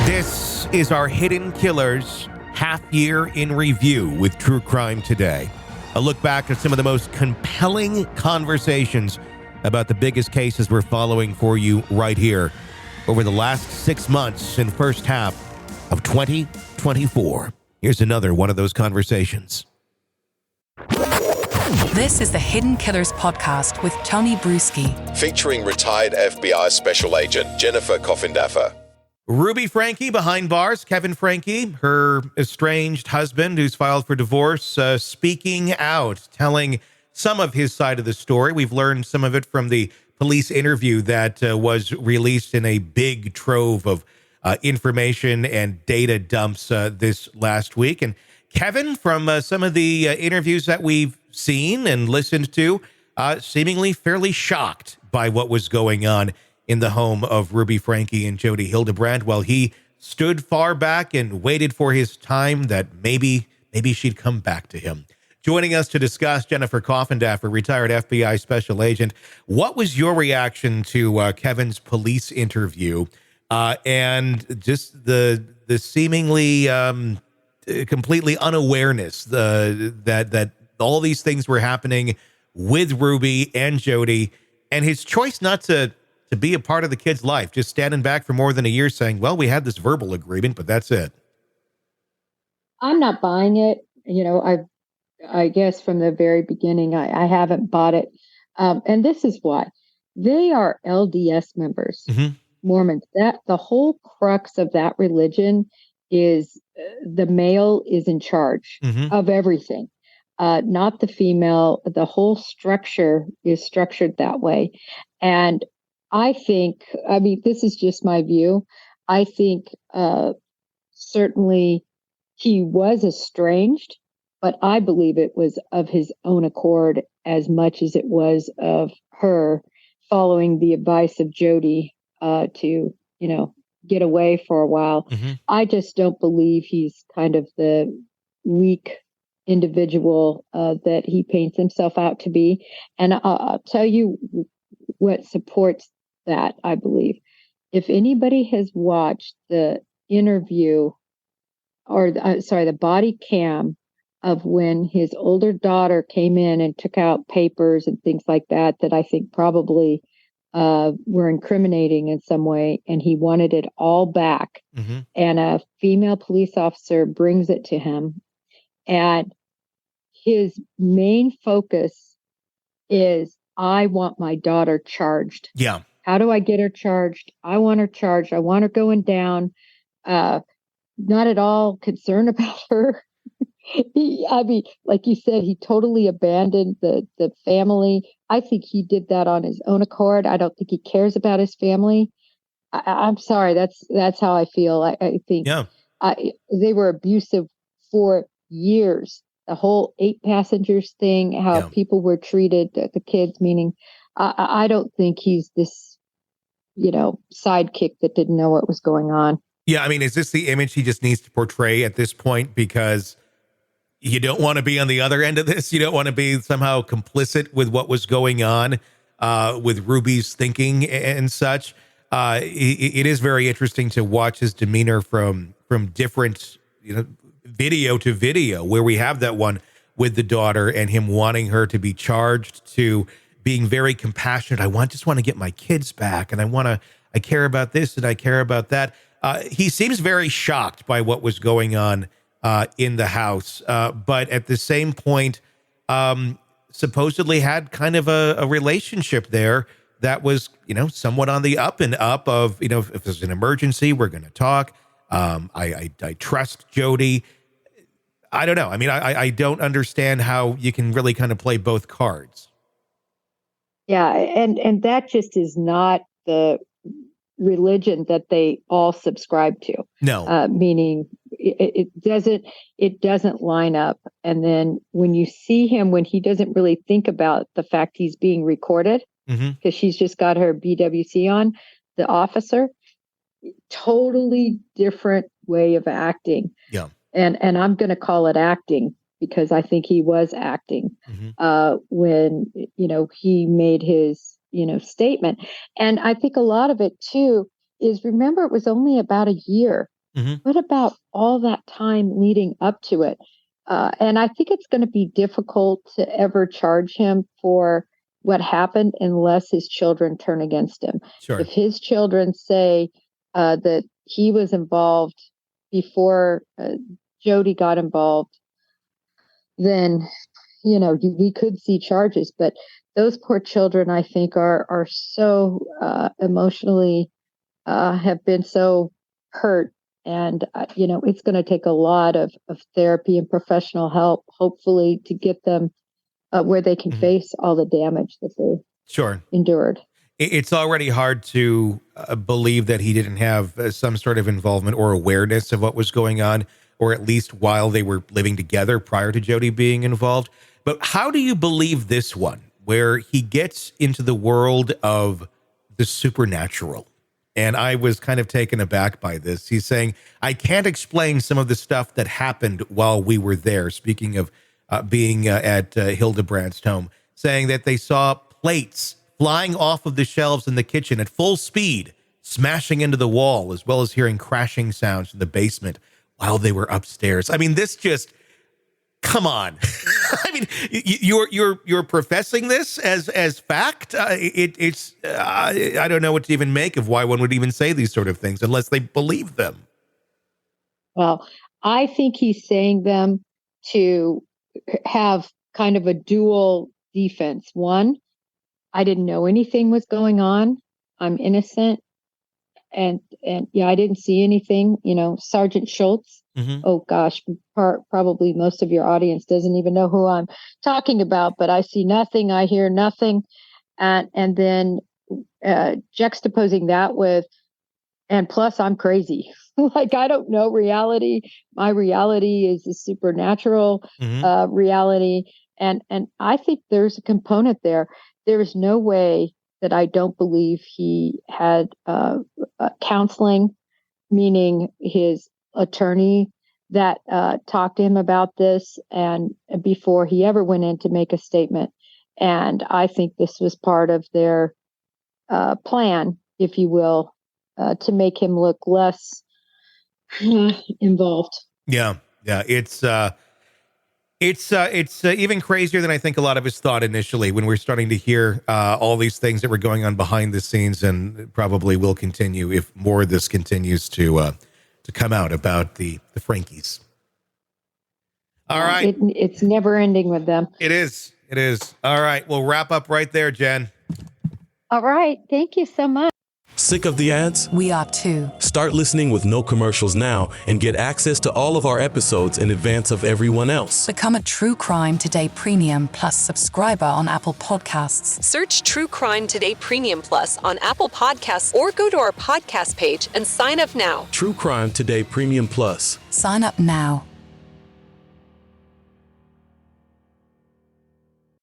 This is our Hidden Killers half year in review with True Crime Today. A look back at some of the most compelling conversations about the biggest cases we're following for you right here over the last 6 months and first half of 2024. Here's another one of those conversations. This is the Hidden Killers podcast with Tony Brueski, featuring retired FBI Special Agent Jennifer Coffindaffer. Ruby Franke behind bars, Kevin Franke, her estranged husband who's filed for divorce, speaking out, telling some of his side of the story. We've learned some of it from the police interview that was released in a big trove of information and data dumps this last week. And Kevin, from some of the interviews that we've seen and listened to, seemingly fairly shocked by what was going on in the home of Ruby Franke and Jodi Hildebrandt, while he stood far back and waited for his time that maybe she'd come back to him. Joining us to discuss, Jennifer Coffindaffer, retired FBI Special Agent. What was your reaction to Kevin's police interview and just the seemingly completely unawareness that all these things were happening with Ruby and Jodi, and his choice not to be a part of the kid's life, just standing back for more than a year saying, well, we had this verbal agreement, but that's it. I'm not buying it. You know, I guess from the very beginning, I haven't bought it. And this is why. They are LDS members, Mormons. That the whole crux of that religion is the male is in charge of everything, not the female. The whole structure is structured that way. And I think, this is just my view. I think certainly he was estranged, but I believe it was of his own accord as much as it was of her following the advice of Jodi to, get away for a while. I just don't believe he's kind of the weak individual that he paints himself out to be. And I'll tell you what supports that, I believe. If anybody has watched the interview or the body cam of when his older daughter came in and took out papers and things like that I think probably were incriminating in some way, and he wanted it all back. And a female police officer brings it to him, and his main focus is, I want my daughter charged. Yeah. How do I get her charged? I want her charged. I want her going down. Not at all concerned about her. Like you said, he totally abandoned the family. I think he did that on his own accord. I don't think he cares about his family. I'm sorry. That's how I feel. I think they were abusive for years. The whole 8 passengers thing, how people were treated, the kids, meaning I don't think he's this, sidekick that didn't know what was going on. Yeah, is this the image he just needs to portray at this point? Because you don't want to be on the other end of this. You don't want to be somehow complicit with what was going on with Ruby's thinking and such. It is very interesting to watch his demeanor from different, video to video, where we have that one with the daughter and him wanting her to be charged, to being very compassionate. I just want to get my kids back, and I care about this and I care about that. He seems very shocked by what was going on in the house, but at the same point, supposedly had kind of a relationship there that was, somewhat on the up and up of, if there's an emergency, we're going to talk. I trust Jodi. I don't know. I don't understand how you can really kind of play both cards. Yeah, and that just is not the religion that they all subscribe to. No, meaning it doesn't line up. And then when you see him, when he doesn't really think about the fact he's being recorded, because she's just got her BWC on, the officer, totally different way of acting. Yeah. And I'm going to call it acting, because I think he was acting when, he made his, statement. And I think a lot of it too is, remember, it was only about a year What about all that time leading up to it? And I think it's going to be difficult to ever charge him for what happened unless his children turn against him. Sure. If his children say that he was involved before Jodi got involved, then, we could see charges. But those poor children, I think, are so emotionally have been so hurt. And, it's going to take a lot of therapy and professional help, hopefully, to get them where they can face all the damage that they endured. It's already hard to believe that he didn't have some sort of involvement or awareness of what was going on, or at least while they were living together prior to Jodi being involved. But how do you believe this one, where he gets into the world of the supernatural? And I was kind of taken aback by this. He's saying, I can't explain some of the stuff that happened while we were there. Speaking of being at Hildebrandt's home, saying that they saw plates flying off of the shelves in the kitchen at full speed, smashing into the wall, as well as hearing crashing sounds in the basement while they were upstairs. I mean, this just, come on. I mean, you're professing this as fact. It's I don't know what to even make of why one would even say these sort of things unless they believe them. Well, I think he's saying them to have kind of a dual defense. One, I didn't know anything was going on. I'm innocent. And yeah, I didn't see anything. Sergeant Schultz. Oh gosh, probably most of your audience doesn't even know who I'm talking about, but I see nothing, I hear nothing. And then juxtaposing that with, and plus I'm crazy. Like, I don't know reality. My reality is a supernatural reality. And I think there's a component there. There is no way that I don't believe he had counseling, meaning his attorney that talked to him about this, and before he ever went in to make a statement. And I think this was part of their plan, if you will, to make him look less involved. Yeah. It's even crazier than I think a lot of us thought initially when we're starting to hear all these things that were going on behind the scenes, and probably will continue if more of this continues to come out about the Frankies. All right. It's never ending with them. It is. All right. We'll wrap up right there, Jen. All right. Thank you so much. Sick of the ads? We are too. Start listening with no commercials now and get access to all of our episodes in advance of everyone else. Become a True Crime Today Premium Plus subscriber on Apple Podcasts. Search True Crime Today Premium Plus on Apple Podcasts or go to our podcast page and sign up now. True Crime Today Premium Plus. Sign up now.